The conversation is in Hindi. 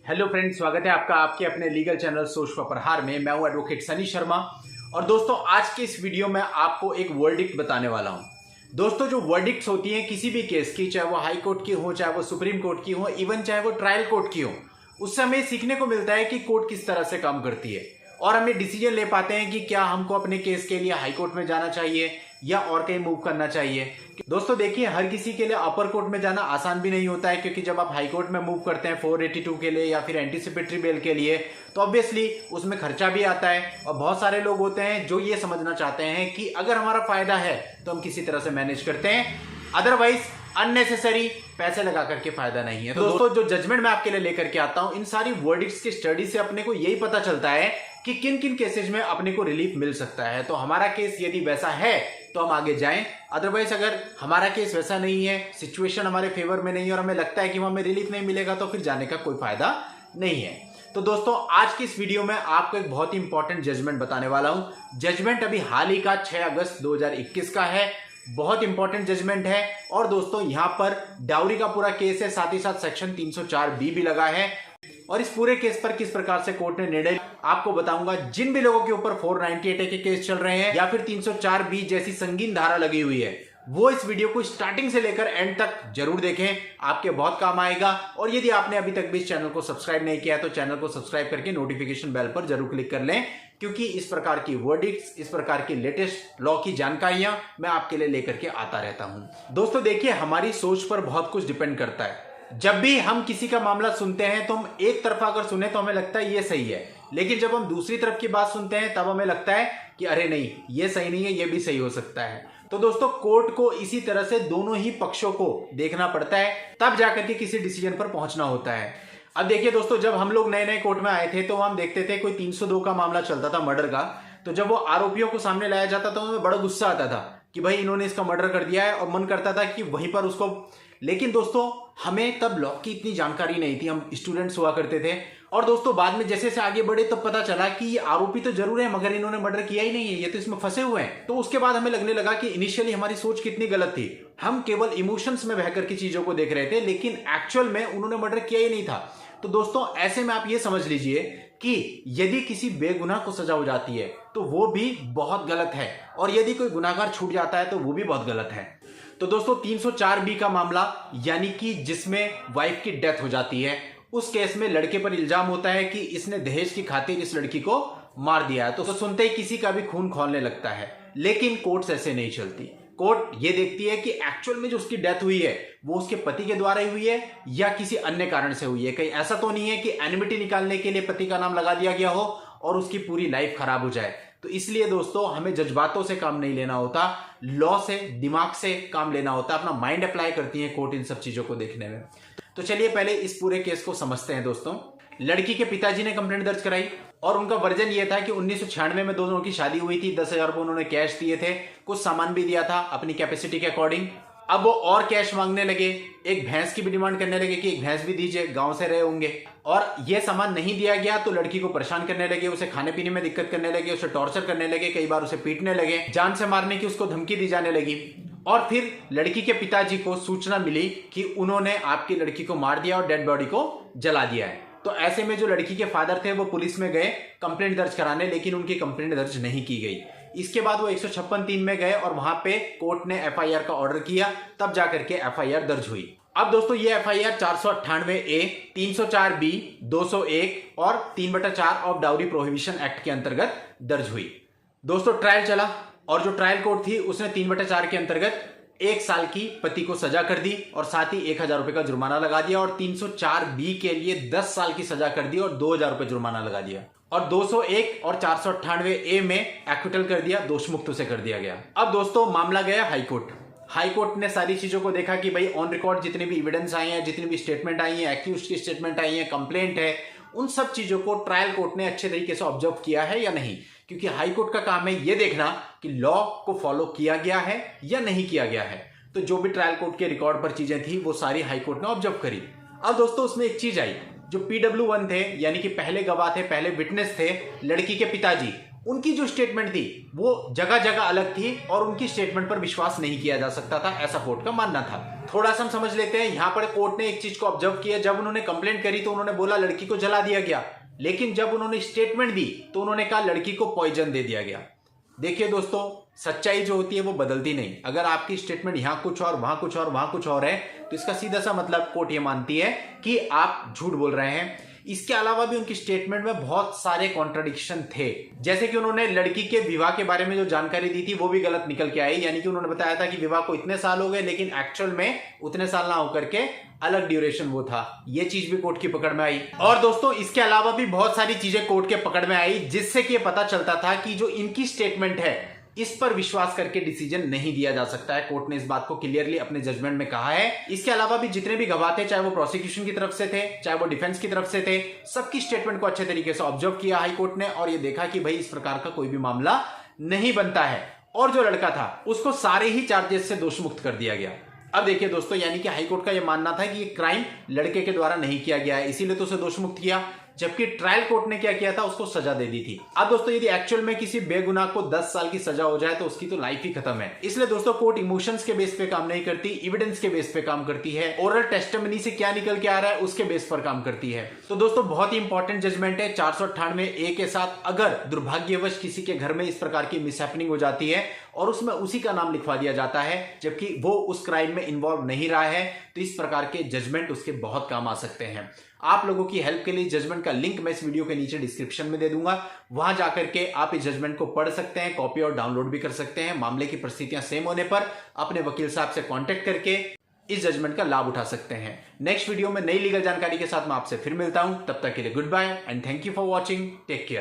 हेलो फ्रेंड्स, स्वागत है आपका आपके अपने लीगल चैनल सोच फॉर प्रहार में। मैं हूं एडवोकेट सनी शर्मा। और दोस्तों, आज के इस वीडियो में आपको एक वर्डिक्ट बताने वाला हूं। दोस्तों, जो वर्डिक्ट्स होती हैं किसी भी केस की, चाहे वो हाई कोर्ट की हो, चाहे वो सुप्रीम कोर्ट की हो, इवन चाहे वो ट्रायल कोर्ट की हो, उससे हमें सीखने को मिलता है कि कोर्ट किस तरह से काम करती है और हमें डिसीजन ले पाते हैं कि क्या हमको अपने केस के लिए हाई कोर्ट में जाना चाहिए या और कहीं मूव करना चाहिए। दोस्तों देखिए, हर किसी के लिए अपर कोर्ट में जाना आसान भी नहीं होता है, क्योंकि जब आप हाई कोर्ट में मूव करते हैं 482 के लिए या फिर एंटीसिपेटरी बेल के लिए, तो ऑब्वियसली उसमें खर्चा भी आता है। और बहुत सारे लोग होते हैं जो ये समझना चाहते हैं कि अगर हमारा फायदा है तो हम किसी तरह से मैनेज करते हैं, अदरवाइज अननेसेसरी पैसे लगा करके फायदा नहीं है। तो दोस्तों, जो जजमेंट मैं आपके लिए लेकर के आता हूं, इन सारी वर्डिक्ट्स की स्टडी से अपने को यही पता चलता है कि किन किन केसेज में अपने को रिलीफ मिल सकता है। तो हमारा केस यदि वैसा है तो हम आगे जाएं, अदरवाइज अगर हमारा केस वैसा नहीं है, सिचुएशन हमारे फेवर में नहीं है और हमें लगता है कि हमें रिलीफ नहीं मिलेगा, तो फिर जाने का कोई फायदा नहीं है। तो दोस्तों, आज की इस वीडियो में आपको एक बहुत ही इंपॉर्टेंट जजमेंट बताने वाला हूं। जजमेंट अभी हाल ही का 6 अगस्त 2021 का है। बहुत इंपॉर्टेंट जजमेंट है। और दोस्तों, यहां पर डाउरी का पूरा केस है, साथ ही साथ सेक्शन 304B भी लगा है। और इस पूरे केस पर किस प्रकार से कोर्ट ने निर्णय आपको बताऊंगा। जिन भी लोगों के ऊपर 498A के केस चल रहे हैं या फिर 304B जैसी संगीन धारा लगी हुई है, वो इस वीडियो को स्टार्टिंग से लेकर एंड तक जरूर देखें, आपके बहुत काम आएगा। और यदि आपने अभी तक भी इस चैनल को सब्सक्राइब नहीं किया है तो चैनल को सब्सक्राइब करके नोटिफिकेशन बेल पर जरूर क्लिक कर लें, क्योंकि इस प्रकार की वर्डिक्ट्स, इस प्रकार की लेटेस्ट लॉ की जानकारियां मैं आपके लिए लेकर के आता रहता हूं। दोस्तों देखिए, हमारी सोच पर बहुत कुछ डिपेंड करता है। जब भी हम किसी का मामला सुनते हैं तो हम एक तरफा अगर सुने तो हमें लगता है ये सही है, लेकिन जब हम दूसरी तरफ की बात सुनते हैं तब हमें लगता है कि अरे नहीं, ये सही नहीं है, ये भी सही हो सकता है। तो दोस्तों, कोर्ट को इसी तरह से दोनों ही पक्षों को देखना पड़ता है, तब जाकर के किसी डिसीजन पर पहुंचना होता है। अब देखिए दोस्तों, जब हम लोग नए नए कोर्ट में आए थे तो हम देखते थे कोई 302 का मामला चलता था मर्डर का, तो जब वो आरोपियों को सामने लाया जाता था हमें बड़ा गुस्सा आता था कि भाई इन्होंने इसका मर्डर कर दिया है, और मन करता था कि वहीं पर उसको। लेकिन दोस्तों, हमें तब लॉ की इतनी जानकारी नहीं थी, हम स्टूडेंट्स हुआ करते थे। और दोस्तों, बाद में जैसे से आगे बढ़े तब पता चला कि ये आरोपी तो जरूर है मगर इन्होंने मर्डर किया ही नहीं है, ये तो इसमें फंसे हुए हैं। तो उसके बाद हमें लगने लगा कि इनिशियली हमारी सोच कितनी गलत थी। हम केवल इमोशंस में बहकर की चीजों को देख रहे थे, लेकिन एक्चुअल में उन्होंने मर्डर किया ही नहीं था। तो दोस्तों, ऐसे में आप ये समझ लीजिए कि यदि किसी बेगुनाह को सजा हो जाती है तो वो भी बहुत गलत है, और यदि कोई गुनाहगार छूट जाता है तो वो भी बहुत गलत है। तो दोस्तों, 304B का मामला, यानी कि जिसमें वाइफ की डेथ हो जाती है, उस केस में लड़के पर इल्जाम होता है कि इसने दहेज की खातिर इस लड़की को मार दिया है। तो सुनते ही किसी का भी खून खौलने लगता है, लेकिन कोर्ट्स ऐसे नहीं चलती। कोर्ट ये देखती है कि एक्चुअल में जो उसकी डेथ हुई है वो उसके पति के द्वारा ही हुई है या किसी अन्य कारण से हुई है। कहीं ऐसा तो नहीं है कि एनिमिटी निकालने के लिए पति का नाम लगा दिया गया हो और उसकी पूरी लाइफ खराब हो जाए। तो इसलिए दोस्तों, हमें जज्बातों से काम नहीं लेना होता, लॉ से, दिमाग से काम लेना होता, अपना माइंड अप्लाई करती है कोर्ट इन सब चीजों को देखने में। तो चलिए पहले इस पूरे केस को समझते हैं। दोस्तों, लड़की के पिताजी ने कंप्लेंट दर्ज कराई और उनका वर्जन ये था कि 1996 में दोनों की शादी हुई थी, 10,000 रुपए उन्होंने कैश दिए थे, कुछ सामान भी दिया था अपनी कैपेसिटी के अकॉर्डिंग। अब वो और कैश मांगने लगे, एक भैंस की भी डिमांड करने लगे कि एक भैंस भी दीजिए, गांव से रहे होंगे। और ये सामान नहीं दिया गया तो लड़की को परेशान करने लगे, उसे खाने पीने में दिक्कत करने लगे, उसे टॉर्चर करने लगे, कई बार उसे पीटने लगे, जान से मारने की उसको धमकी दी जाने लगी। और फिर लड़की के पिताजी को सूचना मिली कि उन्होंने आपकी लड़की को मार दिया और डेड बॉडी को जला दिया है। तो ऐसे में जो लड़की के फादर थे वो पुलिस में गए कंप्लेंट दर्ज कराने, लेकिन उनकी कंप्लेंट दर्ज नहीं की गई। इसके बाद वो 156(3) में गए और वहां पे कोर्ट ने FIR का ऑर्डर किया, तब जाकर के FIR दर्ज हुई। अब दोस्तों, ये FIR 498A, 304B, 201 और 3/4 ऑफ डाउरी प्रोहिबिशन एक्ट के अंतर्गत दर्ज हुई। दोस्तों, ट्रायल चला और जो ट्रायल कोर्ट थी उसने 3/4 के अंतर्गत 1 साल की पति को सजा कर दी और साथ ही 1,000 रुपए का जुर्माना लगा दिया, और 304B के लिए 10 साल की सजा कर दी और 2,000 रुपए जुर्माना लगा दिया, और 201 और 498A में एक्विटल कर दिया, दोषमुक्त उसे कर दिया गया। अब दोस्तों, मामला गया हाई कोर्ट। हाई कोर्ट ने सारी चीजों को देखा कि भाई ऑन रिकॉर्ड जितने भी एविडेंस आए हैं, जितनी भी स्टेटमेंट आई है, एक्यूज्ड की स्टेटमेंट आई है, कंप्लेंट है, उन सब चीजों को ट्रायल कोर्ट ने अच्छे तरीके से ऑब्जर्व किया है या नहीं। क्योंकि हाई कोर्ट का काम है यह देखना कि लॉ को फॉलो किया गया है या नहीं किया गया है। तो जो भी ट्रायल कोर्ट के रिकॉर्ड पर चीजें थी वो सारी हाई कोर्ट ने ऑब्जर्व करी। अब दोस्तों, उसमें एक चीज आई, जो PW1 थे, यानी कि पहले गवाह थे, पहले विटनेस थे, लड़की के पिताजी, उनकी जो स्टेटमेंट थी वो जगह जगह अलग थी और उनकी स्टेटमेंट पर विश्वास नहीं किया जा सकता था, ऐसा कोर्ट का मानना था। थोड़ा सा हम समझ लेते हैं। यहां पर कोर्ट ने एक चीज को ऑब्जर्व किया, जब उन्होंने कंप्लेंट करी तो उन्होंने बोला लड़की को जला दिया गया, लेकिन जब उन्होंने स्टेटमेंट दी तो उन्होंने कहा लड़की को पॉइजन दे दिया गया। देखिए दोस्तों, सच्चाई जो होती है वो बदलती नहीं। अगर आपकी स्टेटमेंट यहां कुछ और वहां कुछ और वहां कुछ और है तो इसका सीधा सा मतलब कोर्ट ये मानती है कि आप झूठ बोल रहे हैं। इसके अलावा भी उनकी स्टेटमेंट में बहुत सारे कॉन्ट्रडिक्शन थे, जैसे कि उन्होंने लड़की के विवाह के बारे में जो जानकारी दी थी वो भी गलत निकल के आई। यानी कि उन्होंने बताया था कि विवाह को इतने साल हो गए, लेकिन एक्चुअल में उतने साल ना होकर के अलग ड्यूरेशन वो था। ये चीज भी कोर्ट की पकड़ में आई। और दोस्तों, इसके अलावा भी बहुत सारी चीजें कोर्ट के पकड़ में आई, जिससे कि पता चलता था कि जो इनकी स्टेटमेंट है इस पर विश्वास करके डिसीजन नहीं दिया जा सकता है। कोर्ट ने इस बात को क्लियरली अपने जजमेंट में कहा है। इसके अलावा भी जितने भी गवाह थे, चाहे वो प्रोसिक्यूशन की तरफ से थे चाहे वो डिफेंस की तरफ से थे, सबकी स्टेटमेंट को अच्छे तरीके से ऑब्जर्व किया हाई कोर्ट ने और ये देखा कि भाई इस प्रकार का कोई भी मामला नहीं बनता है। और जो लड़का था उसको सारे ही चार्जेस से दोषमुक्त कर दिया गया। अब देखिए दोस्तों, यानी कि हाईकोर्ट का यह मानना था कि ये क्राइम लड़के के द्वारा नहीं किया गया है, इसीलिए तो उसे दोषमुक्त किया, जबकि ट्रायल कोर्ट ने क्या किया था, उसको सजा दे दी थी। अब दोस्तों, यदि एक्चुअल में किसी बेगुनाह को 10 साल की सजा हो जाए तो उसकी तो लाइफ ही खत्म है। इसलिए दोस्तों, कोर्ट इमोशंस के बेस पे काम नहीं करती, एविडेंस के बेस पे काम करती है। ओरल टेस्टिमनी से क्या निकल के आ रहा है उसके बेस पर काम करती है। तो दोस्तों, बहुत ही इंपॉर्टेंट जजमेंट है। 498A के साथ अगर दुर्भाग्यवश किसी के घर में इस प्रकार की मिसहैपनिंग हो जाती है और उसमें उसी का नाम लिखवा दिया जाता है जबकि वो उस क्राइम में इन्वॉल्व नहीं रहा है, तो इस प्रकार के जजमेंट उसके बहुत काम आ सकते हैं। आप लोगों की हेल्प के लिए जजमेंट का लिंक मैं इस वीडियो के नीचे डिस्क्रिप्शन में दे दूंगा, वहां जाकर के आप इस जजमेंट को पढ़ सकते हैं, कॉपी और डाउनलोड भी कर सकते हैं। मामले की परिस्थितियां सेम होने पर अपने वकील साहब से कांटेक्ट करके इस जजमेंट का लाभ उठा सकते हैं। नेक्स्ट वीडियो में नई लीगल जानकारी के साथ मैं आपसे फिर मिलता हूं, तब तक के लिए goodbye and thank you for watching. Take care.